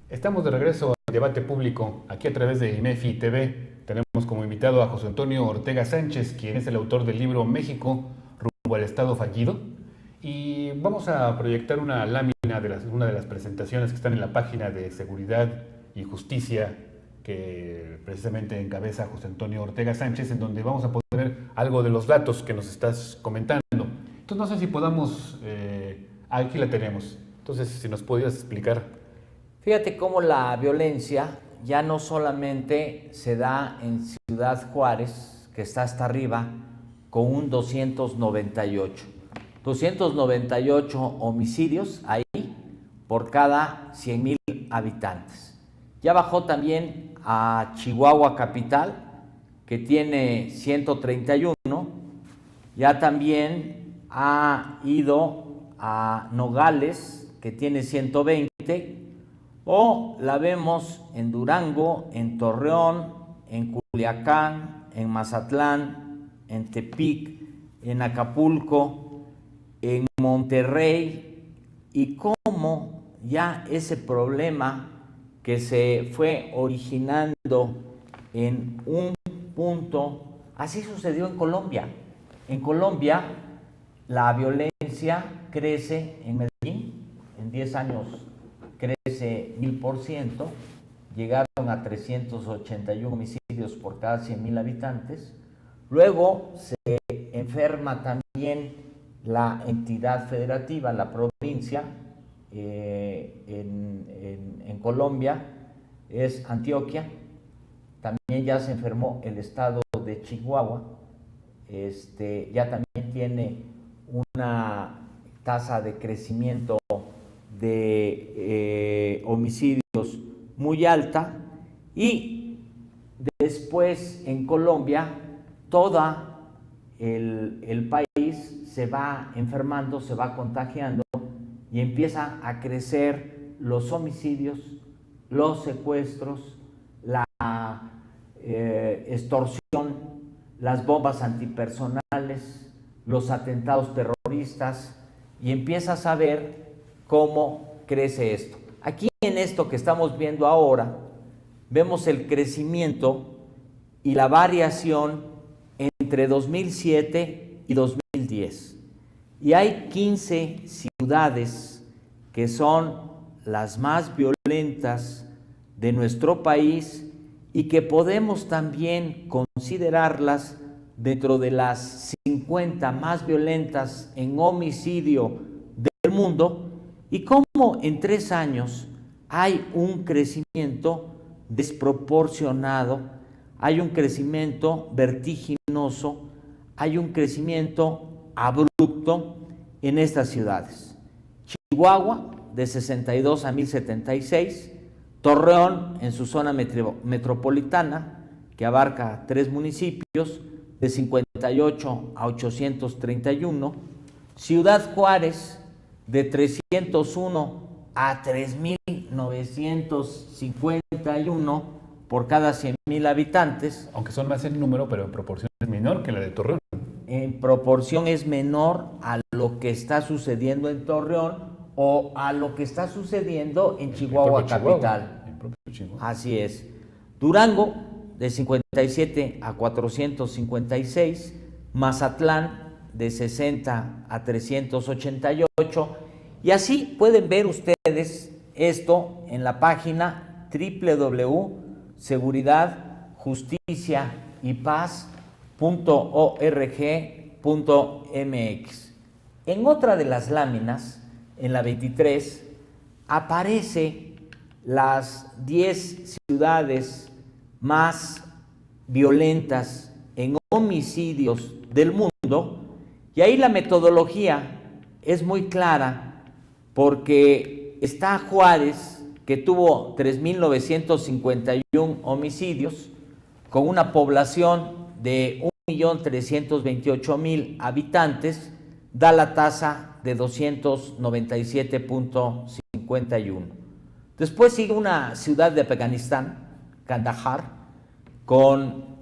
Estamos de regreso al debate público, aquí a través de INEFI TV. Tenemos como invitado a José Antonio Ortega Sánchez, quien es el autor del libro México, rumbo al Estado fallido. Y vamos a proyectar una lámina de una de las presentaciones que están en la página de Seguridad y Justicia, que precisamente encabeza José Antonio Ortega Sánchez, en donde vamos a poder ver algo de los datos que nos estás comentando. Entonces no sé si podamos, aquí la tenemos, entonces si nos podías explicar. Fíjate cómo la violencia ya no solamente se da en Ciudad Juárez, que está hasta arriba, con un 298. 298 homicidios ahí por cada 100,000 habitantes. Ya bajó también a Chihuahua capital, que tiene 131. Ya también ha ido a Nogales, que tiene 120. O la vemos en Durango, en Torreón, en Culiacán, en Mazatlán, en Tepic, en Acapulco, en Monterrey, y cómo ya ese problema que se fue originando en un punto, así sucedió en Colombia. En Colombia la violencia crece en Medellín, en 10 años crece 1000%, llegaron a 381 homicidios por cada 100,000 habitantes. Luego se enferma también la entidad federativa, la provincia, en Colombia es Antioquia. También ya se enfermó el estado de Chihuahua. Ya también tiene una tasa de crecimiento de homicidios muy alta. Y después en Colombia todo el país se va enfermando, se va contagiando, y empieza a crecer los homicidios, los secuestros, la extorsión, las bombas antipersonales, los atentados terroristas, y empiezas a ver cómo crece esto. Aquí en esto que estamos viendo ahora, vemos el crecimiento y la variación entre 2007 y 2010. Y hay 15 ciudades que son las más violentas de nuestro país y que podemos también considerarlas dentro de las 50 más violentas en homicidio del mundo, y cómo en 3 años hay un crecimiento desproporcionado, hay un crecimiento vertiginoso, hay un crecimiento abrupto en estas ciudades. Chihuahua de 62 a 1076, Torreón en su zona metropolitana, que abarca 3 municipios, de 58 a 831, Ciudad Juárez de 301 a 3951 por cada 100,000 habitantes. Aunque son más en número, pero en proporción es menor que la de Torreón. En proporción es menor a lo que está sucediendo en Torreón o a lo que está sucediendo en Chihuahua capital. Chihuahua. Así es. Durango de 57 a 456, Mazatlán de 60 a 388, y así pueden ver ustedes esto en la página www.seguridadjusticiaypaz.org.mx. En otra de las láminas, en la 23, aparece las 10 ciudades más violentas en homicidios del mundo, y ahí la metodología es muy clara, porque está Juárez, que tuvo 3,951 homicidios, con una población de 1,328,000 habitantes, da la tasa de 297.51. Después sigue una ciudad de Afganistán, Kandahar, con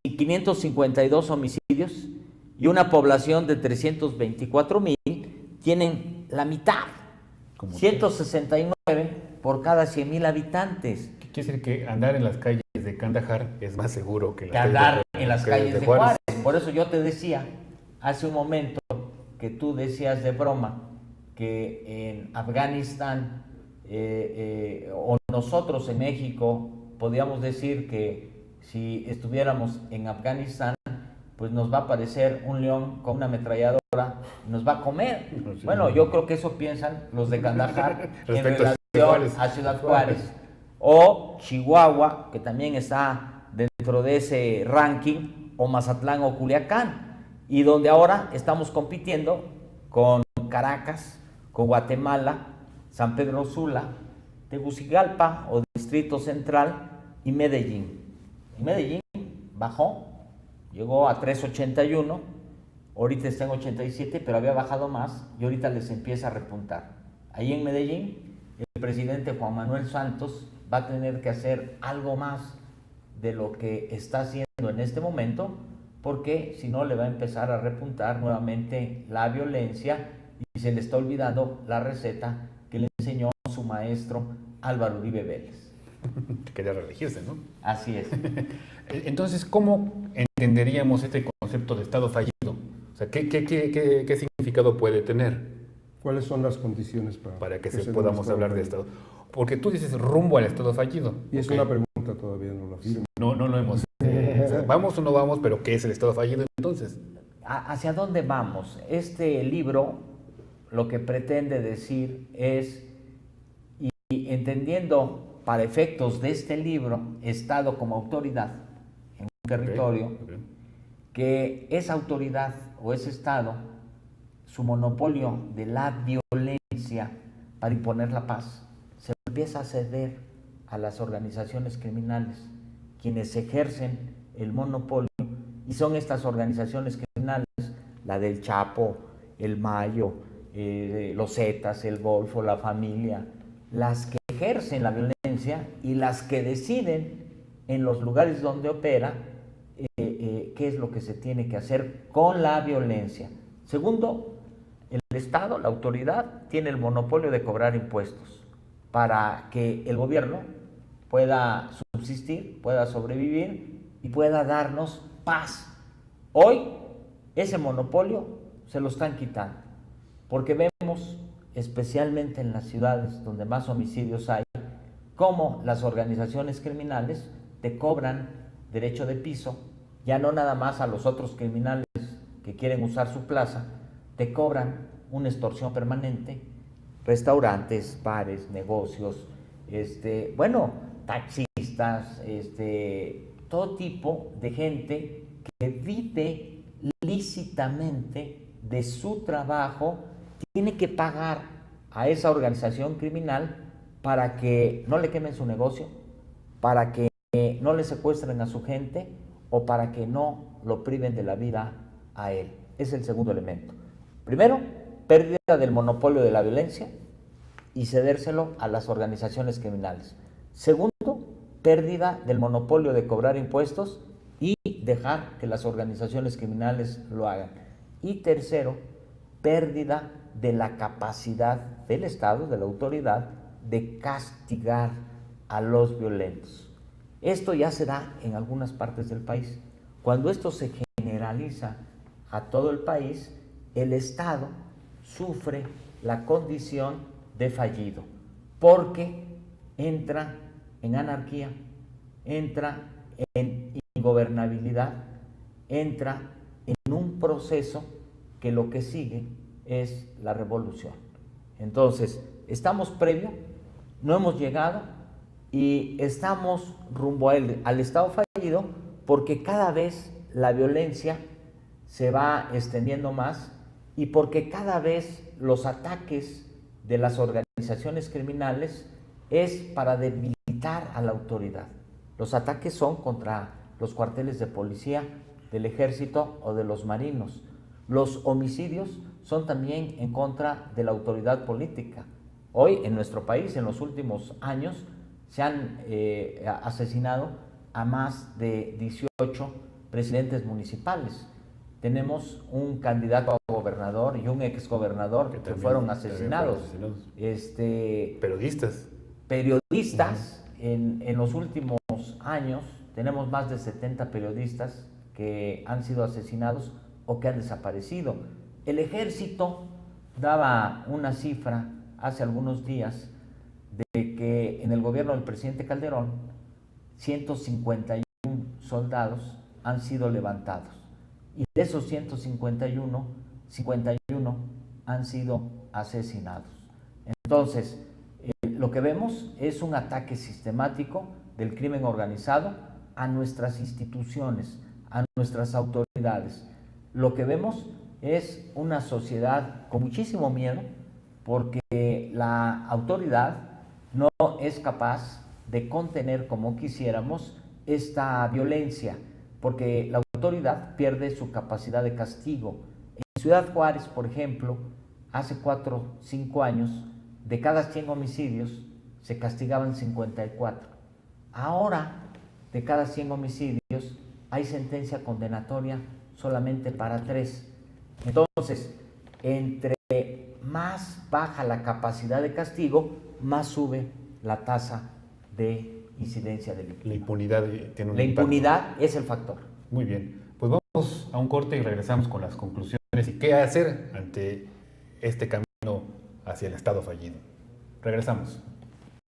552 homicidios y una población de 324,000, tienen la mitad, 169 por cada 100,000 habitantes. ¿Qué quiere decir? Que andar en las calles de Kandahar es más seguro que andar en las calles de Juárez. Por eso yo te decía hace un momento que tú decías de broma que en Afganistán o nosotros en México podíamos decir que si estuviéramos en Afganistán, pues nos va a aparecer un león con una ametralladora y nos va a comer. Sí. Bueno, yo creo que eso piensan los de Kandahar en relación a Ciudad Juárez. O Chihuahua, que también está dentro de ese ranking, o Mazatlán o Culiacán, y donde ahora estamos compitiendo con Caracas, con Guatemala, San Pedro Sula, Tegucigalpa o Distrito Central y Medellín. Y Medellín bajó, llegó a 381, ahorita está en 87, pero había bajado más y ahorita les empieza a repuntar. Ahí en Medellín, el presidente Juan Manuel Santos va a tener que hacer algo más de lo que está haciendo en este momento, porque si no le va a empezar a repuntar nuevamente la violencia y se le está olvidando la receta que le enseñó su maestro Álvaro Uribe Vélez. Que quería reelegirse, ¿no? Así es. Entonces, ¿cómo entenderíamos este concepto de Estado fallido? O sea, ¿qué significado puede tener? ¿Cuáles son las condiciones para que podamos hablar de Estado? Porque tú dices rumbo al Estado fallido. Y es una pregunta, todavía no la firmo. No lo hemos. O sea, ¿vamos o no vamos? Pero ¿qué es el Estado fallido entonces? ¿Hacia dónde vamos? Este libro lo que pretende decir es, y entendiendo para efectos de este libro, Estado como autoridad en un territorio, que esa autoridad o ese Estado, su monopolio de la violencia para imponer la paz, se empieza a ceder a las organizaciones criminales, quienes ejercen el monopolio, y son estas organizaciones criminales, la del Chapo, el Mayo, los Zetas, el Golfo, la Familia, las que ejercen la violencia y las que deciden en los lugares donde opera qué es lo que se tiene que hacer con la violencia. Segundo, el Estado, la autoridad, tiene el monopolio de cobrar impuestos para que el gobierno pueda subsistir, pueda sobrevivir y pueda darnos paz. Hoy ese monopolio se lo están quitando, porque vemos, especialmente en las ciudades donde más homicidios hay, cómo las organizaciones criminales te cobran derecho de piso, ya no nada más a los otros criminales que quieren usar su plaza, te cobran una extorsión permanente, restaurantes, bares, negocios, taxistas, todo tipo de gente que vive lícitamente de su trabajo, tiene que pagar a esa organización criminal para que no le quemen su negocio, para que no le secuestren a su gente o para que no lo priven de la vida a él. Es el segundo elemento. Primero, pérdida del monopolio de la violencia y cedérselo a las organizaciones criminales. Segundo, pérdida del monopolio de cobrar impuestos y dejar que las organizaciones criminales lo hagan. Y tercero, pérdida de la capacidad del Estado, de la autoridad, de castigar a los violentos. Esto ya se da en algunas partes del país. Cuando esto se generaliza a todo el país, el Estado sufre la condición de fallido, porque entra en anarquía, entra en ingobernabilidad, entra en un proceso que lo que sigue es la revolución. Entonces, estamos previo, no hemos llegado y estamos rumbo al Estado fallido, porque cada vez la violencia se va extendiendo más y porque cada vez los ataques de las organizaciones criminales es para debilitar a la autoridad. Los ataques son contra los cuarteles de policía, del ejército o de los marinos. Los homicidios son también en contra de la autoridad política. Hoy en nuestro país, en los últimos años, se han asesinado a más de 18 presidentes municipales. Tenemos un candidato a gobernador y un exgobernador que fueron asesinados. Periodistas. periodistas, en los últimos años tenemos más de 70 periodistas que han sido asesinados o que han desaparecido. El ejército daba una cifra hace algunos días de que en el gobierno del presidente Calderón 151 soldados han sido levantados y de esos 51 han sido asesinados. Entonces, lo que vemos es un ataque sistemático del crimen organizado a nuestras instituciones, a nuestras autoridades. Lo que vemos es una sociedad con muchísimo miedo porque la autoridad no es capaz de contener como quisiéramos esta violencia, porque la autoridad pierde su capacidad de castigo. En Ciudad Juárez, por ejemplo, hace 4 o 5 años, de cada 100 homicidios se castigaban 54. Ahora, de cada 100 homicidios, hay sentencia condenatoria solamente para 3. Entonces, entre más baja la capacidad de castigo, más sube la tasa de incidencia delictiva. La impunidad tiene un La impacto. impunidad es el factor. Muy bien, pues vamos a un corte y regresamos con las conclusiones y qué hacer ante este camino hacia el Estado fallido. Regresamos.